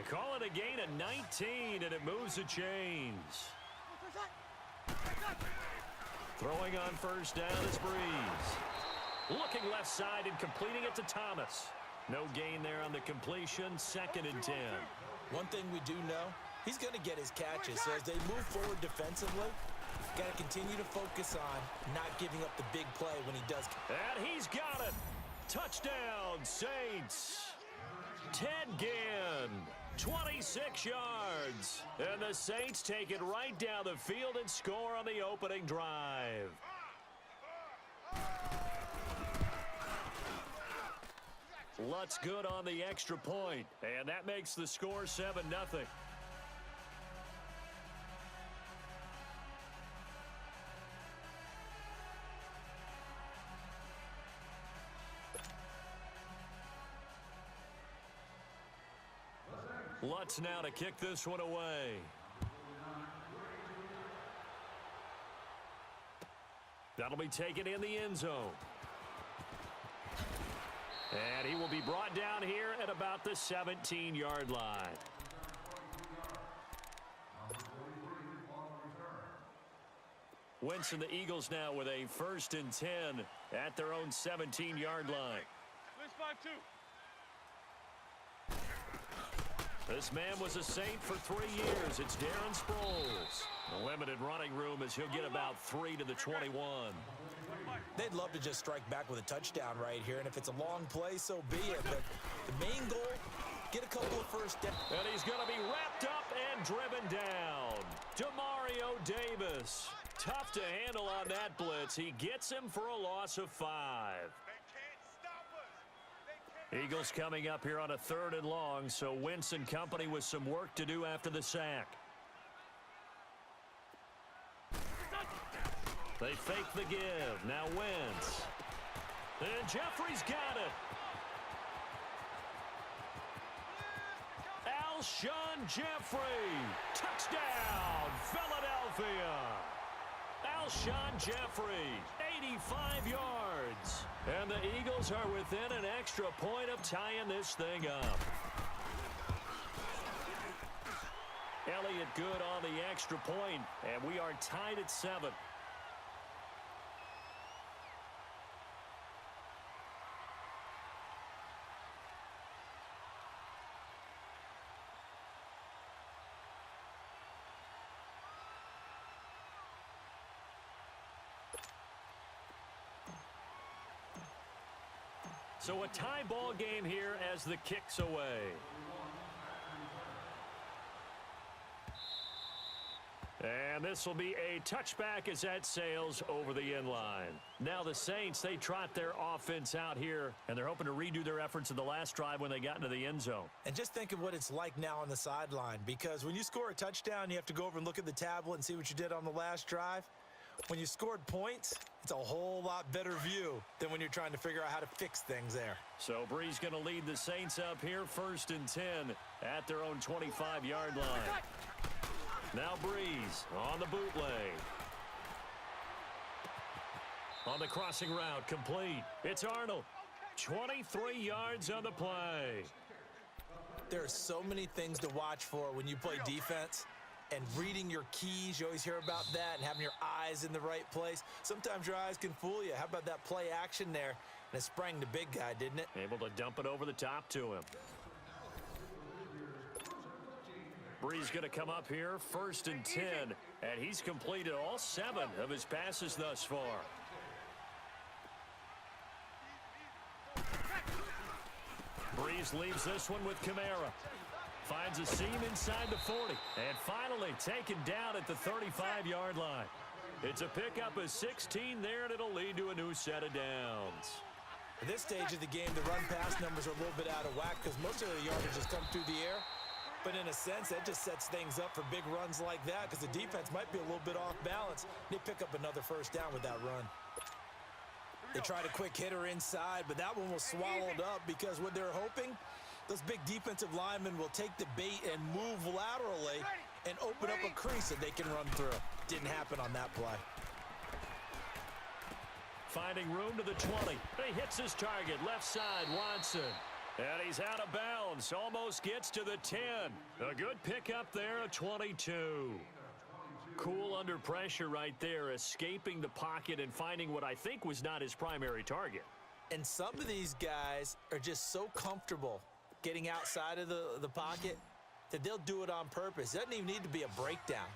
They call it a gain of 19, and it moves the chains. Throwing on first down is Breeze. Looking left side and completing it to Thomas. No gain there on the completion, 2nd and 10. One thing we do know, he's going to get his catches. So as they move forward defensively, got to continue to focus on not giving up the big play when he does. And he's got it. Touchdown, Saints. Ted Ginn, 26 yards. And the Saints take it right down the field and score on the opening drive. Lutz good on the extra point, and that makes the score 7-0. Lutz now to kick this one away. That'll be taken in the end zone. And he will be brought down here at about the 17-yard line. Wentz and the Eagles now with a 1st and 10 at their own 17-yard line. This man was a Saint for 3 years. It's Darren Sproles. Limited running room as he'll get about 3 to the 21. They'd love to just strike back with a touchdown right here, and if it's a long play, so be it. But the main goal, get a couple of first downs. And he's going to be wrapped up and driven down. Demario Davis. Tough to handle on that blitz. He gets him for a loss of 5. Eagles coming up here on a 3rd and long, so Wentz and company with some work to do after the sack. They fake the give. Now Wentz. And Jeffrey's got it. Alshon Jeffrey. Touchdown, Philadelphia. Alshon Jeffrey, 85 yards. And the Eagles are within an extra point of tying this thing up. Elliott good on the extra point, and we are tied at 7. So a tie ball game here as the kick's away. And this will be a touchback as that sails over the end line. Now the Saints, they trot their offense out here, and they're hoping to redo their efforts in the last drive when they got into the end zone. And just think of what it's like now on the sideline, because when you score a touchdown, you have to go over and look at the tablet and see what you did on the last drive. When you scored points, it's a whole lot better view than when you're trying to figure out how to fix things there. So Breeze going to lead the Saints up here 1st and 10 at their own 25-yard line. Now Breeze on the bootleg. On the crossing route, complete. It's Arnold. 23 yards on the play. There are so many things to watch for when you play defense. And reading your keys, you always hear about that, and having your eyes in the right place. Sometimes your eyes can fool you. How about that play action there? And it sprang the big guy, didn't it? Able to dump it over the top to him. Breeze going to come up here, 1st and 10, and he's completed all 7 of his passes thus far. Breeze leaves this one with Kamara. Finds a seam inside the 40. And finally taken down at the 35-yard line. It's a pickup of 16 there, and it'll lead to a new set of downs. At this stage of the game, the run-pass numbers are a little bit out of whack because most of the yardage has come through the air. But in a sense, that just sets things up for big runs like that because the defense might be a little bit off balance. They pick up another first down with that run. They tried a quick hitter inside, but that one was swallowed up because what they're hoping, those big defensive linemen will take the bait and move laterally and open up a crease that they can run through. Didn't happen on that play. Finding room to the 20. He hits his target, left side, Watson. And he's out of bounds. Almost gets to the 10. A good pickup there, a 22. Cool under pressure right there, escaping the pocket and finding what I think was not his primary target. And some of these guys are just so comfortable getting outside of the pocket that they'll do it on purpose. It doesn't even need to be a breakdown.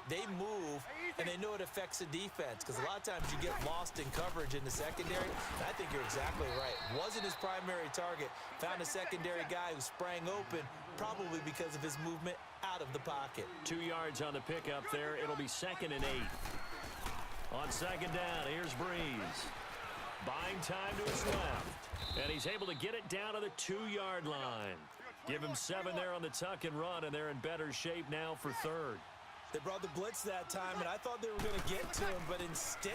They move, and they know it affects the defense, because a lot of times you get lost in coverage in the secondary. And I think you're exactly right. Wasn't his primary target. Found a secondary guy who sprang open, probably because of his movement out of the pocket. 2 yards on the pickup there. It'll be 2nd and 8. On 2nd down, here's Breeze. Buying time to his left. And he's able to get it down to the 2-yard line. Give him 7 there on the tuck and run, and they're in better shape now for 3rd. They brought the blitz that time, and I thought they were going to get to him, but instead,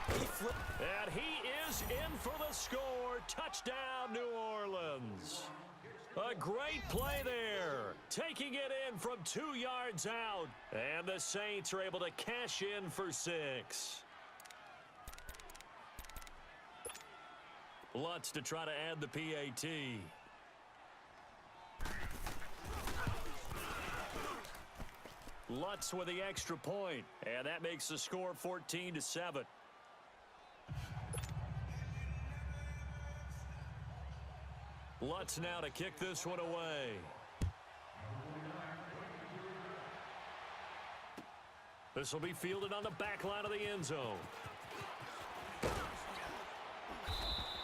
he flipped. And he is in for the score. Touchdown, New Orleans. A great play there. Taking it in from 2 yards out. And the Saints are able to cash in for 6. Lutz to try to add the PAT. Lutz with the extra point, and that makes the score 14-7. Lutz now to kick this one away. This will be fielded on the back line of the end zone.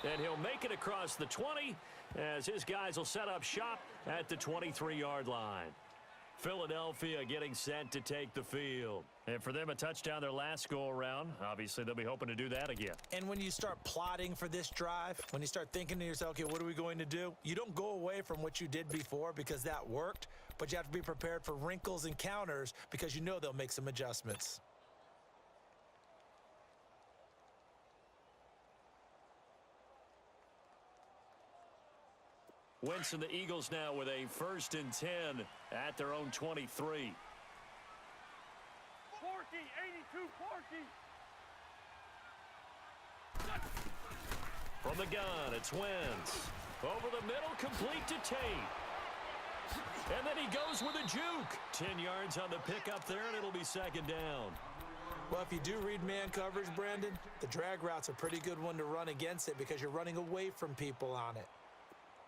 And he'll make it across the 20 as his guys will set up shop at the 23-yard line. Philadelphia getting set to take the field. And for them, a touchdown their last go-around. Obviously, they'll be hoping to do that again. And when you start plotting for this drive, when you start thinking to yourself, okay, what are we going to do? You don't go away from what you did before because that worked, but you have to be prepared for wrinkles and counters because you know they'll make some adjustments. Wentz and the Eagles now with a 1st and 10 at their own 23. Porky, 82, Porky. From the gun, it's Wentz. Over the middle, complete to Tate. And then he goes with a juke. 10 yards on the pickup there, and it'll be 2nd down. Well, if you do read man coverage, Brandon, the drag route's a pretty good one to run against it because you're running away from people on it.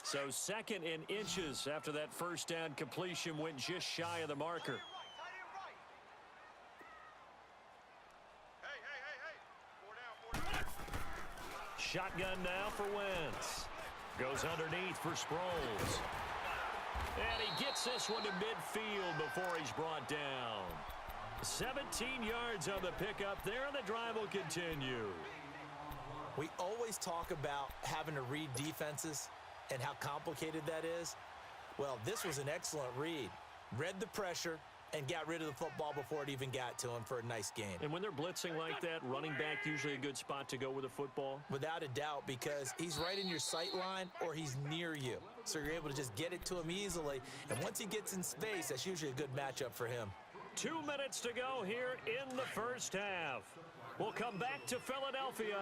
So 2nd and inches after that 1st down completion went just shy of the marker. Shotgun now for Wentz. Goes underneath for Sproles. And he gets this one to midfield before he's brought down. 17 yards on the pickup there, and the drive will continue. We always talk about having to read defenses and how complicated that is. Well, this was an excellent read. Read the pressure and got rid of the football before it even got to him for a nice game. And when they're blitzing like that, running back usually a good spot to go with the football? Without a doubt, because he's right in your sight line or he's near you. So you're able to just get it to him easily. And once he gets in space, that's usually a good matchup for him. 2 minutes to go here in the 1st half. We'll come back to Philadelphia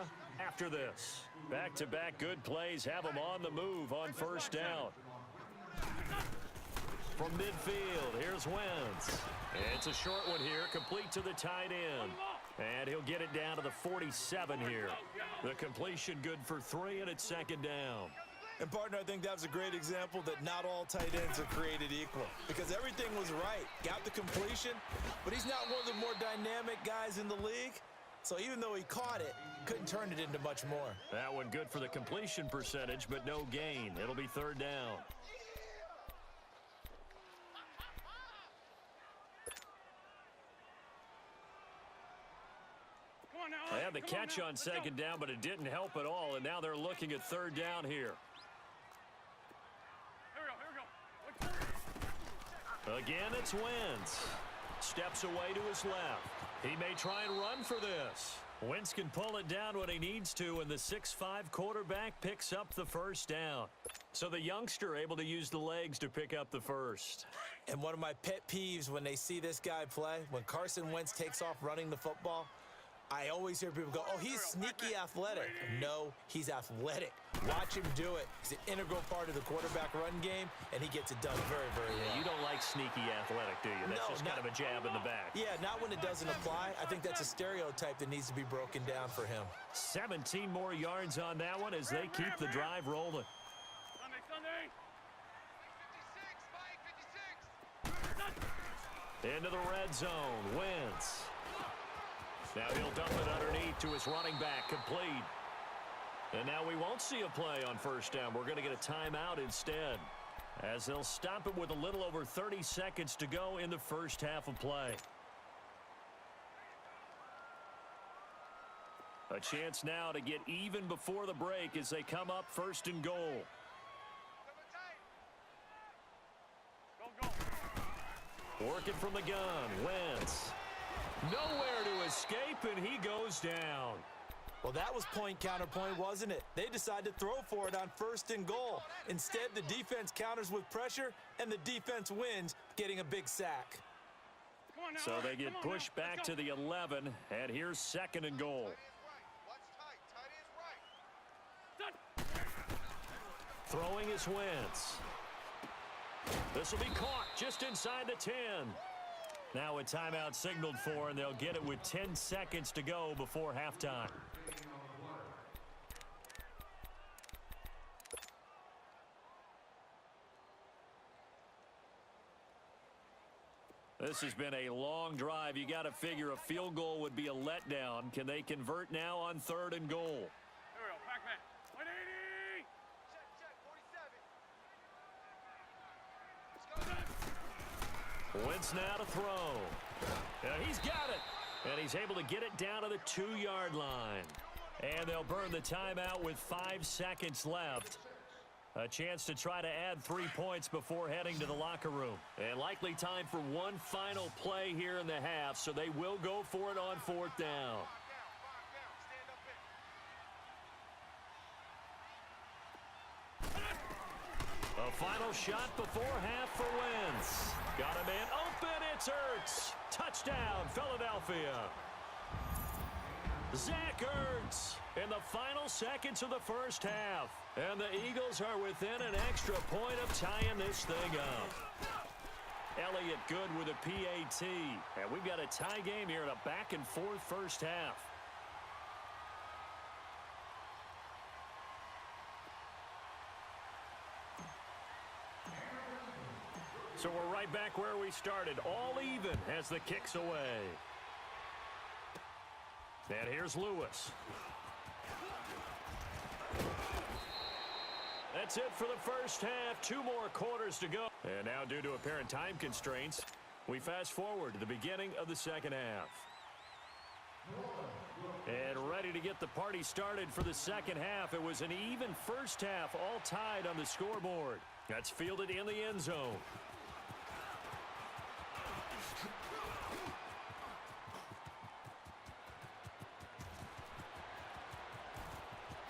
after this. Back-to-back good plays have them on the move on 1st down. From midfield, here's Wentz. It's a short one here, complete to the tight end. And he'll get it down to the 47 here. The completion good for 3, and it's 2nd down. And, partner, I think that was a great example that not all tight ends are created equal. Because everything was right. Got the completion, but he's not one of the more dynamic guys in the league. So even though he caught it, couldn't turn it into much more. That one good for the completion percentage, but no gain. It'll be 3rd down. They had the catch on 2nd down, but it didn't help at all, and now they're looking at 3rd down here. Here we go. Again, it's Wentz. Steps away to his left. He may try and run for this. Wentz can pull it down when he needs to, and the 6'5" quarterback picks up the 1st down. So the youngster able to use the legs to pick up the 1st. And one of my pet peeves when they see this guy play, when Carson Wentz takes off running the football, I always hear people go, oh, he's sneaky athletic. No, he's athletic. Watch him do it. He's an integral part of the quarterback run game, and he gets it done very, very well. You don't like sneaky athletic, do you? That's just kind of a jab in the back. Yeah, not when it doesn't apply. I think that's a stereotype that needs to be broken down for him. 17 more yards on that one as they keep the drive rolling. Sunday. Into the red zone. Wentz. Now he'll dump it underneath to his running back. Complete. And now we won't see a play on first down. We're going to get a timeout instead, as they'll stop it with a little over 30 seconds to go in the first half of play. A chance now to get even before the break as they come up first and goal. Working from the gun. Wentz. Nowhere to escape, and he goes down. Well, that was point counterpoint, wasn't it? They decided to throw for it on first and goal. Instead, the defense counters with pressure, and the defense wins, getting a big sack. So they get pushed back to the 11, and here's second and goal. Throwing is Wentz. This will be caught just inside the 10. Now a timeout signaled for, and they'll get it with 10 seconds to go before halftime. This has been a long drive. You got to figure a field goal would be a letdown. Can they convert now on third and goal? Here we go. Back man. 180. Wentz now to throw. He's got it. And he's able to get it down to the 2-yard line. And they'll burn the timeout with 5 seconds left. A chance to try to add 3 points before heading to the locker room. And likely time for one final play here in the half, so they will go for it on fourth down. A final shot before half for Wentz. Got a man open. It's Ertz. Touchdown, Philadelphia. Zach Ertz in the final seconds of the first half. And the Eagles are within an extra point of tying this thing up. Elliott good with a PAT. And we've got a tie game here in a back-and-forth first half. So we're right back where we started, all even as the kick's away. And here's Lewis. That's it for the first half. 2 more quarters to go. And now, due to apparent time constraints, we fast forward to the beginning of the second half. And ready to get the party started for the second half. It was an even first half, all tied on the scoreboard. That's fielded in the end zone.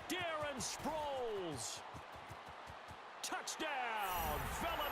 Darren Sproles. Touchdown, Philadelphia.